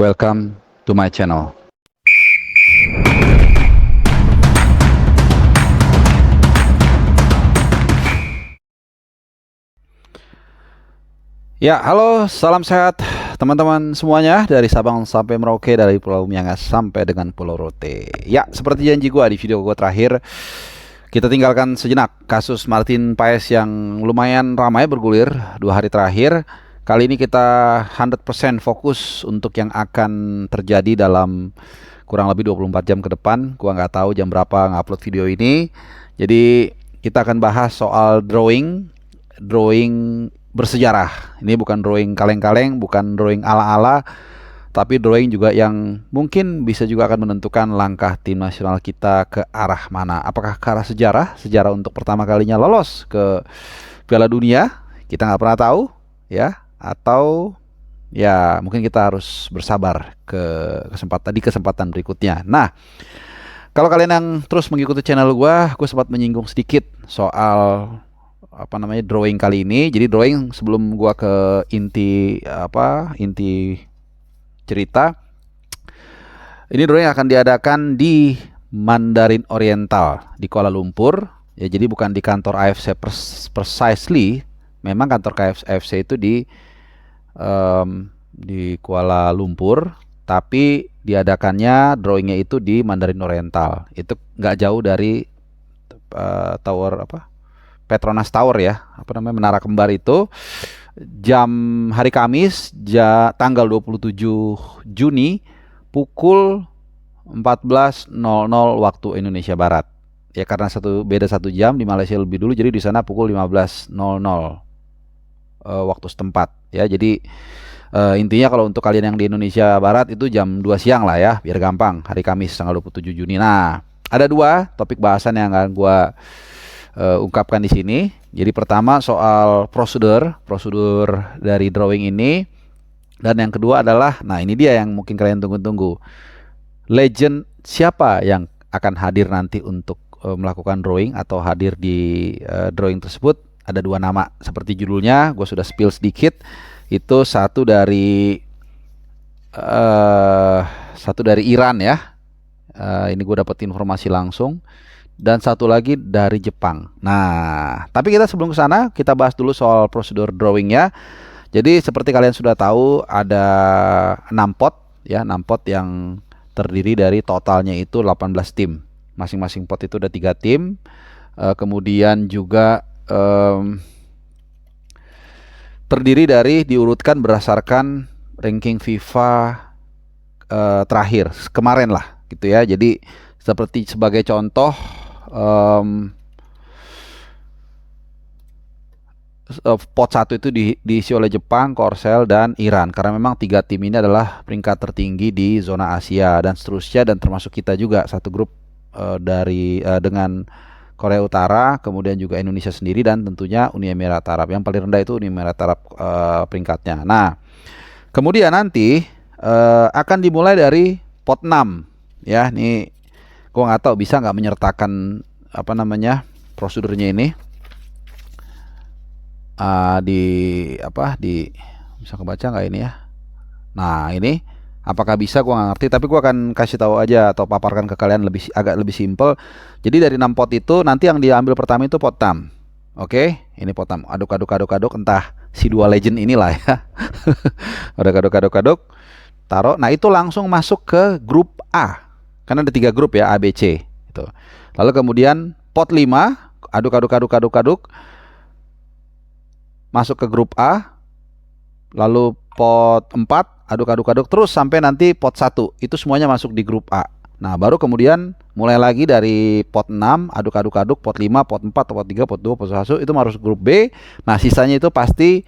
Welcome to my channel. Ya, halo, salam sehat teman-teman semuanya dari Sabang sampai Merauke, dari Pulau Miangas sampai dengan Pulau Rote. Ya, seperti janji gua di video gua terakhir, kita tinggalkan sejenak kasus Martin Paes yang lumayan ramai bergulir 2 hari terakhir. Kali ini kita 100% fokus untuk yang akan terjadi dalam kurang lebih 24 jam ke depan. Gua nggak tahu jam berapa ngupload video ini. Jadi kita akan bahas soal drawing bersejarah. Ini bukan drawing kaleng-kaleng, bukan drawing ala-ala, tapi drawing juga yang mungkin bisa juga akan menentukan langkah tim nasional kita ke arah mana. Apakah ke arah sejarah untuk pertama kalinya lolos ke Piala Dunia? Kita nggak pernah tahu, ya. Atau ya mungkin kita harus bersabar ke kesempatan berikutnya. Nah, kalau kalian yang terus mengikuti channel gue sempat menyinggung sedikit soal drawing kali ini. Jadi drawing sebelum gua ke inti cerita. Ini drawing akan diadakan di Mandarin Oriental di Kuala Lumpur. Ya, jadi bukan di kantor AFC precisely. Memang kantor KFC itu di Kuala Lumpur, tapi diadakannya drawingnya itu di Mandarin Oriental. Itu nggak jauh dari tower Petronas Tower, ya, Menara Kembar itu. Jam hari Kamis, tanggal 27 Juni pukul 14.00 waktu Indonesia Barat. Ya, karena beda 1 jam, di Malaysia lebih dulu, jadi di sana pukul 15.00 waktu setempat, ya. Jadi intinya kalau untuk kalian yang di Indonesia Barat itu jam 2 siang lah, ya, biar gampang. Hari Kamis tanggal 27 Juni. Nah, ada 2 topik bahasan yang akan gua ungkapkan di sini. Jadi pertama soal prosedur dari drawing ini, dan yang kedua adalah, nah ini dia yang mungkin kalian tunggu-tunggu, legend siapa yang akan hadir nanti untuk melakukan drawing atau hadir di drawing tersebut. Ada 2 nama seperti judulnya, gue sudah spill sedikit. Itu satu dari Iran, ya. Ini gue dapat informasi langsung. Dan satu lagi dari Jepang. Nah, tapi kita sebelum ke sana, kita bahas dulu soal prosedur drawingnya. Jadi seperti kalian sudah tahu, ada 6 pot, ya, 6 pot yang terdiri dari totalnya itu 18 tim. Masing-masing pot itu ada 3 tim. Kemudian juga terdiri dari, diurutkan berdasarkan ranking FIFA terakhir kemarin lah, gitu ya. Jadi seperti sebagai contoh, pot 1 itu diisi oleh Jepang, Korsel, dan Iran, karena memang 3 tim ini adalah peringkat tertinggi di zona Asia, dan seterusnya, dan termasuk kita juga satu grup dengan Korea Utara, kemudian juga Indonesia sendiri, dan tentunya Uni Emirat Arab. Yang paling rendah itu Uni Emirat Arab peringkatnya. Nah, kemudian nanti akan dimulai dari pot 6, ya. Nih gua nggak tahu bisa nggak menyertakan prosedurnya ini bisa kebaca nggak ini, ya. Nah, ini apakah bisa, gua nggak ngerti, tapi gua akan kasih tahu aja atau paparkan ke kalian agak lebih simpel. Jadi dari 6 pot itu nanti yang diambil pertama itu pot 6. Oke, ini pot 6. Aduk, entah si 2 legend inilah, ya. aduk, taruh. Nah, itu langsung masuk ke grup A. Karena ada 3 grup, ya, A, B, C gitu. Lalu kemudian pot 5, aduk, masuk ke grup A. Lalu pot 4, aduk, terus sampai nanti pot 1. Itu semuanya masuk di grup A. Nah, baru kemudian mulai lagi dari pot 6, aduk, pot 5, pot 4, pot 3, pot 2, pot 1, itu masuk grup B. Nah, sisanya itu pasti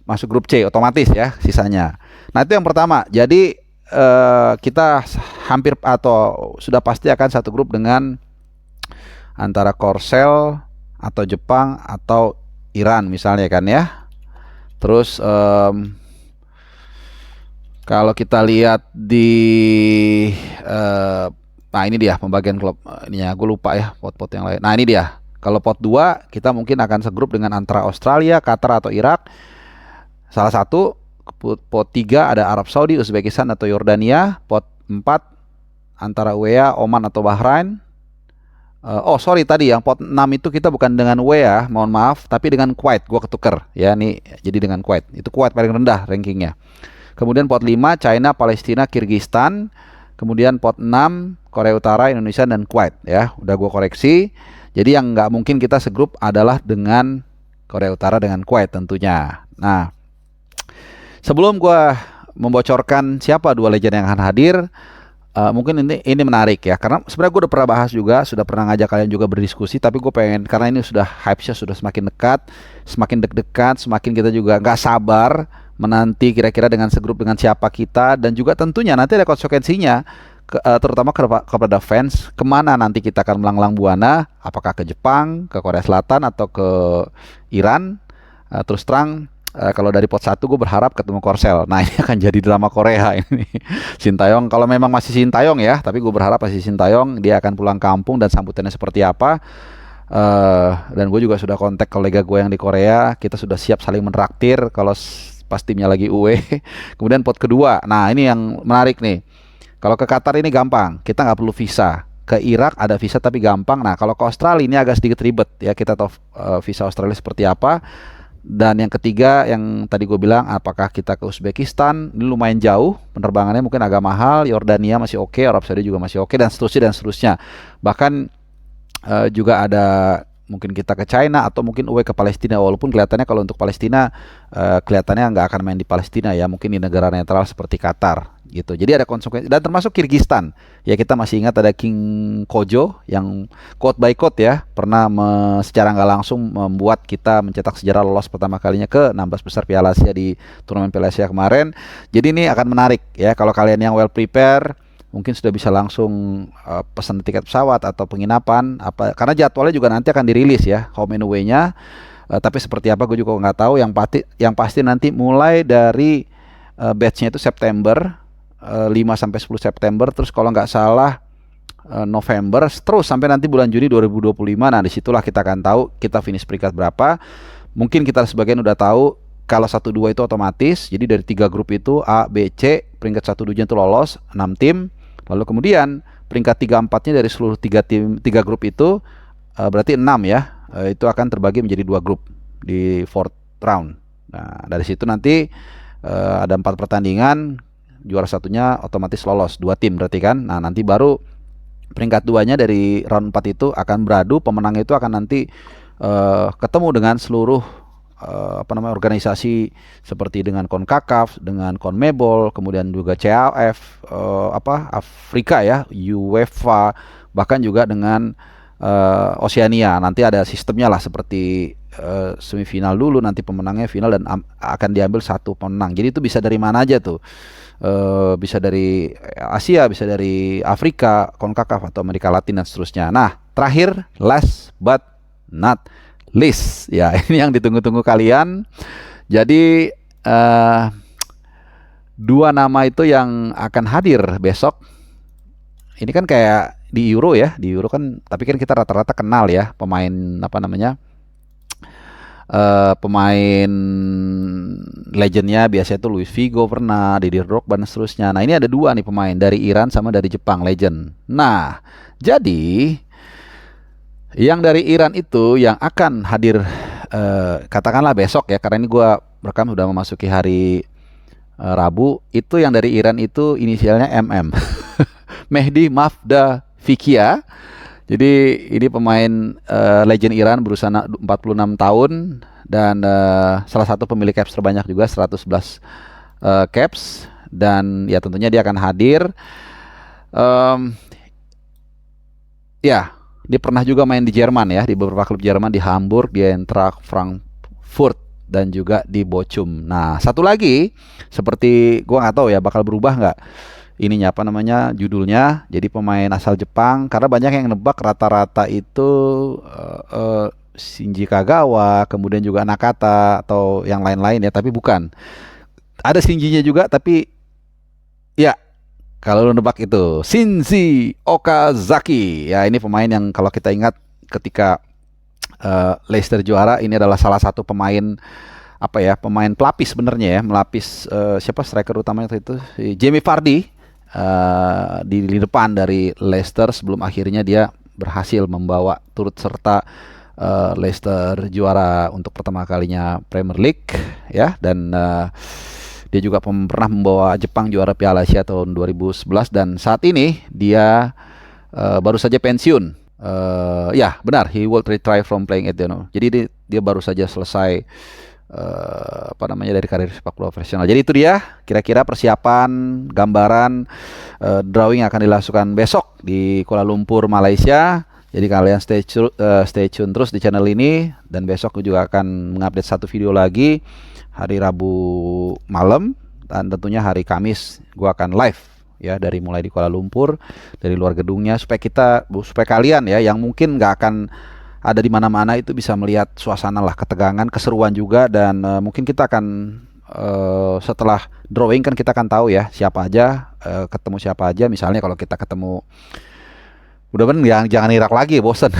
masuk grup C otomatis, ya, sisanya. Nah, itu yang pertama. Jadi kita hampir atau sudah pasti akan satu grup dengan antara Korsel atau Jepang atau Iran misalnya, kan, ya. Terus kalau kita lihat di nah ini dia pembagian klub ininya, gue lupa, ya, pot-pot yang lain. Nah, ini dia. Kalau pot 2 kita mungkin akan segrup dengan antara Australia, Qatar atau Irak. Salah satu. Pot 3 ada Arab Saudi, Uzbekistan atau Yordania. Pot 4 antara WEA, Oman atau Bahrain. Sorry, tadi yang pot 6 itu kita bukan dengan WEA, mohon maaf, tapi dengan Kuwait. Gua ketuker ya, nih jadi dengan Kuwait. Itu Kuwait paling rendah rankingnya. Kemudian pot 5 China, Palestina, Kirgistan. Kemudian pot 6 Korea Utara, Indonesia dan Kuwait ya. Udah gua koreksi. Jadi yang nggak mungkin kita segrup adalah dengan Korea Utara dengan Kuwait tentunya. Nah, sebelum gua membocorkan siapa 2 legend yang akan hadir, mungkin ini menarik ya, karena sebenarnya gue udah pernah bahas juga, sudah pernah ngajak kalian juga berdiskusi, tapi gue pengen, karena ini sudah hype-nya sudah semakin dekat, semakin deg-degan, semakin kita juga nggak sabar menanti kira-kira dengan segrup dengan siapa kita, dan juga tentunya nanti ada konsekuensinya, terutama kepada fans, kemana nanti kita akan melanglang buana, apakah ke Jepang, ke Korea Selatan, atau ke Iran. Terus terang, kalau dari pot 1 gue berharap ketemu Korsel. Nah, ini akan jadi drama Korea ini. Sintayong, kalau memang masih Sintayong ya, tapi gue berharap masih Sintayong, dia akan pulang kampung dan sambutannya seperti apa. Dan gue juga sudah kontak kolega gue yang di Korea, kita sudah siap saling menraktir kalau pas timnya lagi UE. Kemudian pot kedua, nah ini yang menarik nih. Kalau ke Qatar ini gampang, kita nggak perlu visa. Ke Irak ada visa tapi gampang. Nah, kalau ke Australia ini agak sedikit ribet ya, kita tahu visa Australia seperti apa. Dan yang ketiga yang tadi gue bilang, apakah kita ke Uzbekistan, ini lumayan jauh, penerbangannya mungkin agak mahal. Yordania masih oke, Arab Saudi juga masih oke, dan seterusnya. Bahkan juga ada mungkin kita ke China atau mungkin UE ke Palestina, walaupun kelihatannya kalau untuk Palestina kelihatannya nggak akan main di Palestina ya, mungkin di negara netral seperti Qatar gitu. Jadi ada konsekuensi, dan termasuk Kirgistan ya, kita masih ingat ada King Kojo yang quote by quote ya pernah secara nggak langsung membuat kita mencetak sejarah lolos pertama kalinya ke 16 besar Piala Asia di turnamen Piala Asia kemarin. Jadi ini akan menarik ya, kalau kalian yang well prepare mungkin sudah bisa langsung pesan tiket pesawat atau penginapan karena jadwalnya juga nanti akan dirilis ya, home and away-nya. Tapi seperti apa gue juga nggak tahu. Yang pasti nanti mulai dari batch-nya itu September, 5 sampai 10 September, terus kalau nggak salah November, terus sampai nanti bulan Juni 2025. Nah, disitulah kita akan tahu kita finish peringkat berapa. Mungkin kita sebagian udah tahu kalau 1-2 itu otomatis. Jadi dari 3 grup itu A, B, C, peringkat 1-2 itu lolos 6 tim. Lalu kemudian peringkat 3-4-nya dari seluruh 3 grup itu berarti 6 ya. Itu akan terbagi menjadi 2 grup di 4th round. Nah, dari situ nanti ada 4 pertandingan, juara satunya otomatis lolos 2 tim berarti kan. Nah, nanti baru peringkat 2-nya dari round 4 itu akan beradu, pemenang itu akan nanti ketemu dengan seluruh organisasi seperti dengan CONCACAF, dengan CONMEBOL, kemudian juga CAF, Afrika ya, UEFA, bahkan juga dengan Oceania. Nanti ada sistemnya lah seperti semifinal dulu, nanti pemenangnya final, dan akan diambil 1 pemenang. Jadi itu bisa dari mana aja tuh. Bisa dari Asia, bisa dari Afrika, CONCACAF atau Amerika Latin dan seterusnya. Nah, terakhir, last but not least ya, ini yang ditunggu-tunggu kalian. Jadi 2 nama itu yang akan hadir besok. Ini kan kayak di Euro ya, di Euro kan, tapi kan kita rata-rata kenal ya pemain pemain legendnya. Biasanya tuh Luis Figo pernah, Didier Drogba dan seterusnya. Nah, ini ada 2 nih pemain dari Iran sama dari Jepang, legend. Nah, jadi yang dari Iran itu yang akan hadir katakanlah besok ya, karena ini gua rekam sudah memasuki hari Rabu. Itu yang dari Iran itu inisialnya MM. Mehdi Mafda Fikia. Jadi ini pemain legend Iran, berusia 46 tahun dan salah satu pemilik caps terbanyak juga, 111 caps, dan ya tentunya dia akan hadir. Ya, dia pernah juga main di Jerman ya, di beberapa klub Jerman, di Hamburg, di Eintracht Frankfurt, dan juga di Bochum. Nah, satu lagi, seperti gua nggak tahu ya bakal berubah nggak ininya, judulnya. Jadi pemain asal Jepang, karena banyak yang nebak rata-rata itu Shinji Kagawa, kemudian juga Nakata atau yang lain-lain ya, tapi bukan. Ada Shinji-nya juga, tapi ya kalau lu nebak itu Shinji Okazaki. Ya, ini pemain yang kalau kita ingat ketika Leicester juara, ini adalah salah satu pemain apa ya, pemain pelapis sebenarnya ya, melapis siapa striker utamanya waktu itu, si Jamie Vardy di lini depan dari Leicester sebelum akhirnya dia berhasil membawa turut serta Leicester juara untuk pertama kalinya Premier League ya, dan dia juga pernah membawa Jepang juara Piala Asia tahun 2011 dan saat ini dia baru saja pensiun. Ya benar, he will retire from playing at Jadi dia baru saja selesai apa namanya dari karir sepak bola profesional. Jadi itu dia kira-kira persiapan gambaran drawing akan dilakukan besok di Kuala Lumpur, Malaysia. Jadi kalian stay tune terus di channel ini, dan besok juga akan mengupdate satu video lagi hari Rabu malam, dan tentunya hari Kamis gua akan live ya dari mulai di Kuala Lumpur dari luar gedungnya supaya kalian ya yang mungkin nggak akan ada di mana-mana itu bisa melihat suasana lah, ketegangan, keseruan juga, dan mungkin kita akan setelah drawing kan kita akan tahu ya siapa aja ketemu siapa aja. Misalnya kalau kita ketemu, mudah-mudahan jangan Irak lagi, bosan.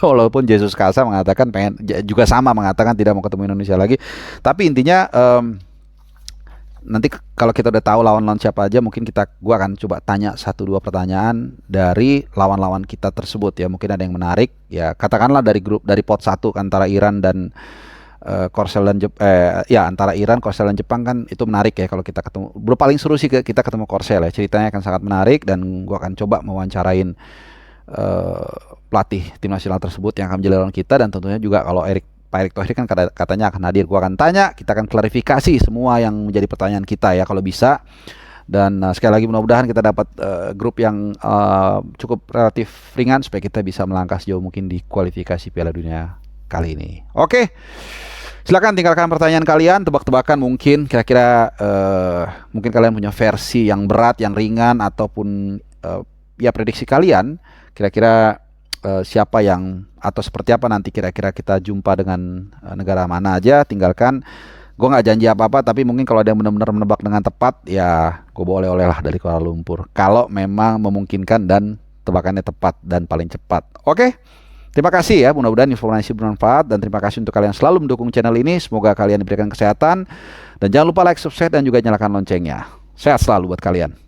Walaupun Jesus Casa mengatakan juga sama mengatakan tidak mau ketemu Indonesia lagi. Tapi intinya nanti kalau kita udah tahu lawan-lawan siapa aja, mungkin gua akan coba tanya 1-2 pertanyaan dari lawan-lawan kita tersebut ya. Mungkin ada yang menarik ya. Katakanlah dari pot 1 antara Iran dan Korsel dan antara Iran, Korsel dan Jepang kan itu menarik ya kalau kita ketemu. Paling seru sih kita ketemu Korsel ya. Ceritanya akan sangat menarik dan gua akan coba mewawancarain pelatih tim nasional tersebut yang akan menjadi lawan kita, dan tentunya juga kalau Pak Erick Thohir kan katanya akan hadir, gua akan tanya, kita akan klarifikasi semua yang menjadi pertanyaan kita ya kalau bisa. Dan sekali lagi mudah-mudahan kita dapat grup yang cukup relatif ringan supaya kita bisa melangkah sejauh mungkin di kualifikasi Piala Dunia kali ini. Oke, silakan tinggalkan pertanyaan kalian, tebak-tebakan mungkin kira-kira mungkin kalian punya versi yang berat, yang ringan, ataupun ya prediksi kalian kira-kira siapa yang atau seperti apa nanti kira-kira kita jumpa dengan negara mana aja. Tinggalkan, gue nggak janji apa-apa, tapi mungkin kalau ada yang benar-benar menebak dengan tepat ya gue boleh oleh lah dari Kuala Lumpur kalau memang memungkinkan dan tebakannya tepat dan paling cepat. Oke, terima kasih ya, mudah-mudahan informasi bermanfaat, dan terima kasih untuk kalian selalu mendukung channel ini. Semoga kalian diberikan kesehatan, dan jangan lupa like, subscribe, dan juga nyalakan loncengnya. Sehat selalu buat kalian.